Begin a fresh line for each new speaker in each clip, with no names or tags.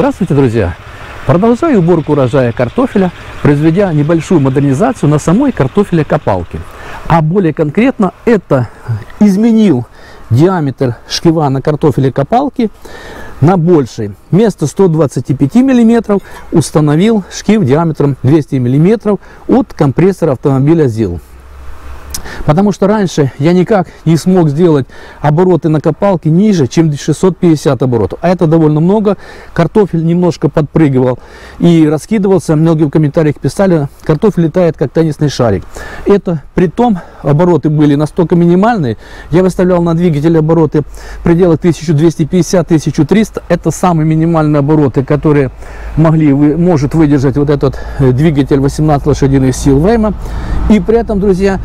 Здравствуйте, друзья! Продолжаю уборку урожая картофеля, произведя небольшую модернизацию на самой картофелекопалке. А более конкретно, это изменил диаметр шкива на картофелекопалке на больший. Вместо 125 мм установил шкив диаметром 200 мм от компрессора автомобиля ЗИЛ. Потому что раньше я никак не смог сделать обороты на копалке ниже, чем 650 оборотов. А это довольно много. Картофель немножко подпрыгивал и раскидывался. Многие в комментариях писали, картофель летает как теннисный шарик. Это при том, обороты были настолько минимальные. Я выставлял на двигателе обороты в пределах 1250-1300. Это самые минимальные обороты, которые может выдержать вот этот двигатель 18 лошадиных сил Вейма. И при этом, друзья,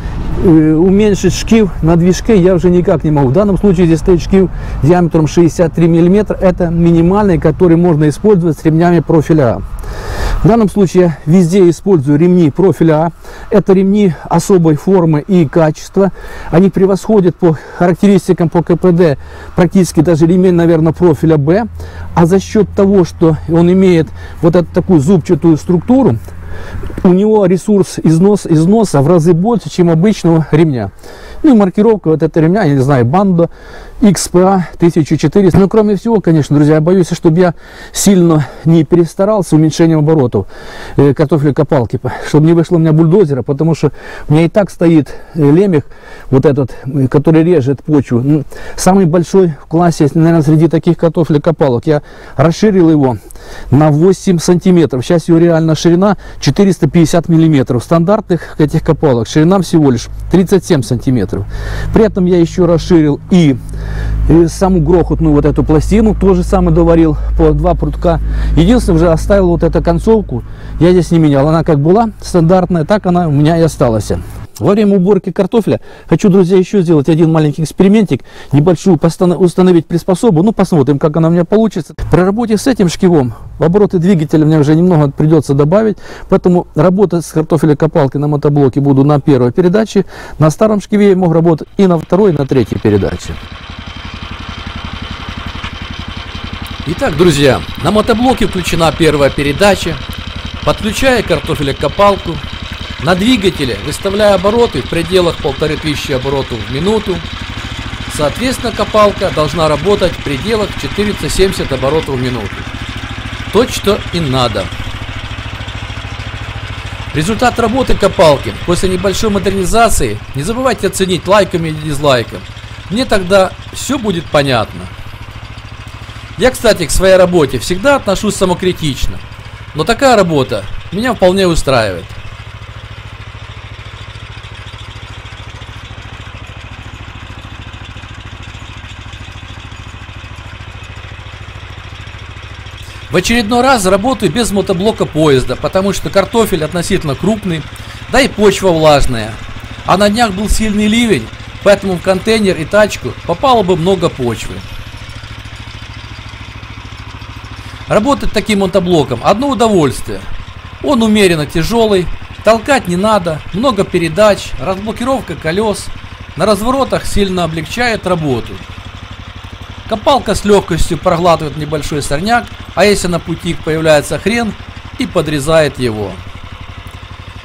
уменьшить шкив на движке я уже никак не могу. В данном случае здесь стоит шкив диаметром 63 мм. Это минимальный, который можно использовать с ремнями профиля А. В данном случае я везде использую ремни профиля А. Это ремни особой формы и качества. Они превосходят по характеристикам, по КПД практически даже ремень, наверное, профиля Б. А за счет того, что он имеет вот эту такую зубчатую структуру, у него ресурс износа в разы больше, чем обычного ремня. Ну и маркировка вот этого ремня, я не знаю, Банда XPA 1400. Но кроме всего, конечно, друзья, я боюсь, чтобы я сильно не перестарался с уменьшением оборотов картофелекопалки, чтобы не вышло у меня бульдозера, потому что у меня и так стоит лемех, вот этот, который режет почву. Самый большой в классе, наверное, среди таких картофелекопалок. Я расширил его на 8 сантиметров. Сейчас его реально ширина 450 миллиметров. Стандартных этих копалок ширина всего лишь 37 сантиметров. При этом я еще расширил и саму грохотную вот эту пластину, тоже самое доварил по 2 прутка. Единственное, уже оставил вот эту концовку, я здесь не менял. Она как была стандартная, так она у меня и осталась. Во время уборки картофеля хочу, друзья, еще сделать один маленький экспериментик, небольшую, установить приспособу. Ну, посмотрим, как она у меня получится. При работе с этим шкивом обороты двигателя мне уже немного придется добавить, поэтому работать с картофелекопалкой на мотоблоке буду на первой передаче. На старом шкиве я мог работать и на второй, и на третьей передаче. Итак, друзья, на мотоблоке включена первая передача. Подключая картофелекопалку, на двигателе выставляя обороты в пределах 1500 оборотов в минуту. Соответственно, копалка должна работать в пределах 470 оборотов в минуту. То, что и надо. Результат работы копалки после небольшой модернизации не забывайте оценить лайками или дизлайком. Мне тогда все будет понятно. Я, кстати, к своей работе всегда отношусь самокритично. Но такая работа меня вполне устраивает. В очередной раз работаю без мотоблока поезда, потому что картофель относительно крупный, да и почва влажная. А на днях был сильный ливень, поэтому в контейнер и тачку попало бы много почвы. Работать таким мотоблоком одно удовольствие. Он умеренно тяжелый, толкать не надо, много передач, разблокировка колес. На разворотах сильно облегчает работу. Копалка с легкостью проглатывает небольшой сорняк, а если на пути появляется хрен, и подрезает его.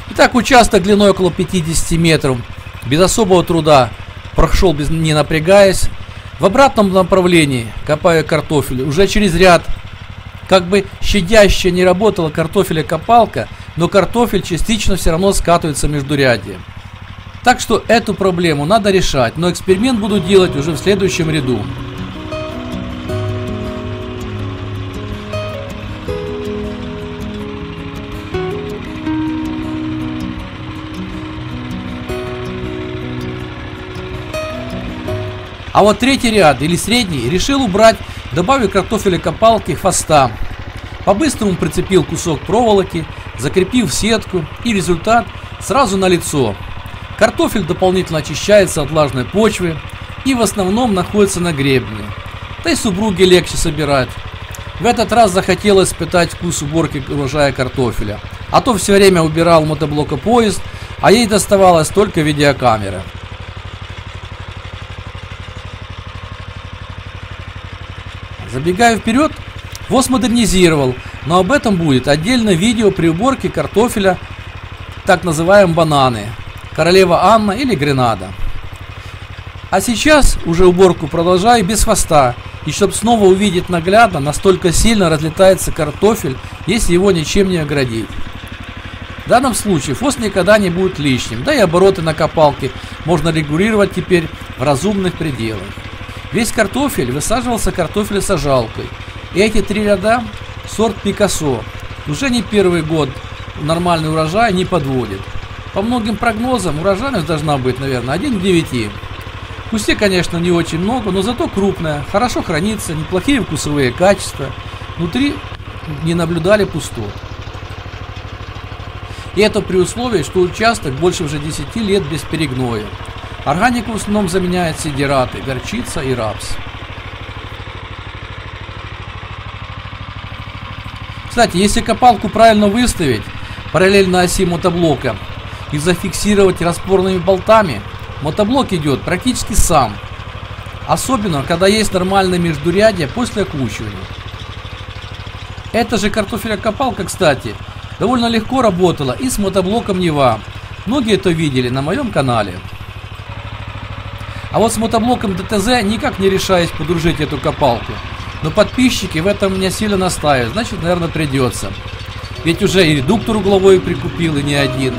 Итак, участок длиной около 50 метров, без особого труда, прошел не напрягаясь. В обратном направлении копаю картофель уже через ряд. Как бы щадяще не работала картофелекопалка, но картофель частично все равно скатывается междурядье. Так что эту проблему надо решать, но эксперимент буду делать уже в следующем ряду. А вот третий ряд или средний решил убрать, добавив картофелекопалке хвоста. По-быстрому прицепил кусок проволоки, закрепив сетку, и результат сразу налицо. Картофель дополнительно очищается от влажной почвы и в основном находится на гребне. Да и супруге легче собирать. В этот раз захотелось испытать вкус уборки урожая картофеля. А то все время убирал мотоблока поезд, а ей доставалось только видеокамера. Забегая вперед, ВОЗ модернизировал, но об этом будет отдельное видео при уборке картофеля, так называемые бананы, Королева Анна или Гренада. А сейчас уже уборку продолжаю без хвоста, и чтобы снова увидеть наглядно, настолько сильно разлетается картофель, если его ничем не оградить. В данном случае хвост никогда не будет лишним, да и обороты на копалке можно регулировать теперь в разумных пределах. Весь картофель высаживался картофелесажалкой, и эти 3 ряда сорт Пикассо уже не первый год нормальный урожай не подводит. По многим прогнозам урожайность должна быть, наверное, 1 к 9. В кусте, конечно, не очень много, но зато крупная, хорошо хранится, неплохие вкусовые качества. Внутри не наблюдали пустот. И это при условии, что участок больше уже 10 лет без перегноя. Органику в основном заменяют сидираты, горчица и рапс. Кстати, если копалку правильно выставить параллельно оси мотоблока и зафиксировать распорными болтами, мотоблок идет практически сам. Особенно, когда есть нормальное междурядье после окучивания. Эта же картофелокопалка, кстати, довольно легко работала и с мотоблоком Нева. Многие это видели на моем канале. А вот с мотоблоком ДТЗ никак не решаюсь подружить эту копалку. Но подписчики в этом меня сильно настаивают, значит, наверное, придется. Ведь уже и редуктор угловой прикупил, и не один.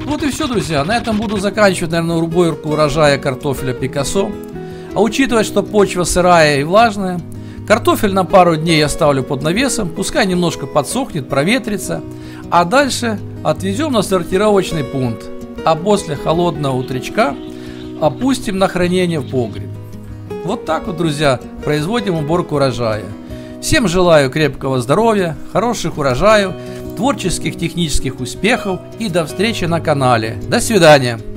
Вот и все, друзья. На этом буду заканчивать, наверное, уборку урожая картофеля Пикассо. А учитывая, что почва сырая и влажная, картофель на пару дней я ставлю под навесом, пускай немножко подсохнет, проветрится, а дальше отвезем на сортировочный пункт, а после холодного утречка опустим на хранение в погреб. Вот так вот, друзья, производим уборку урожая. Всем желаю крепкого здоровья, хороших урожаев, творческих технических успехов и до встречи на канале. До свидания!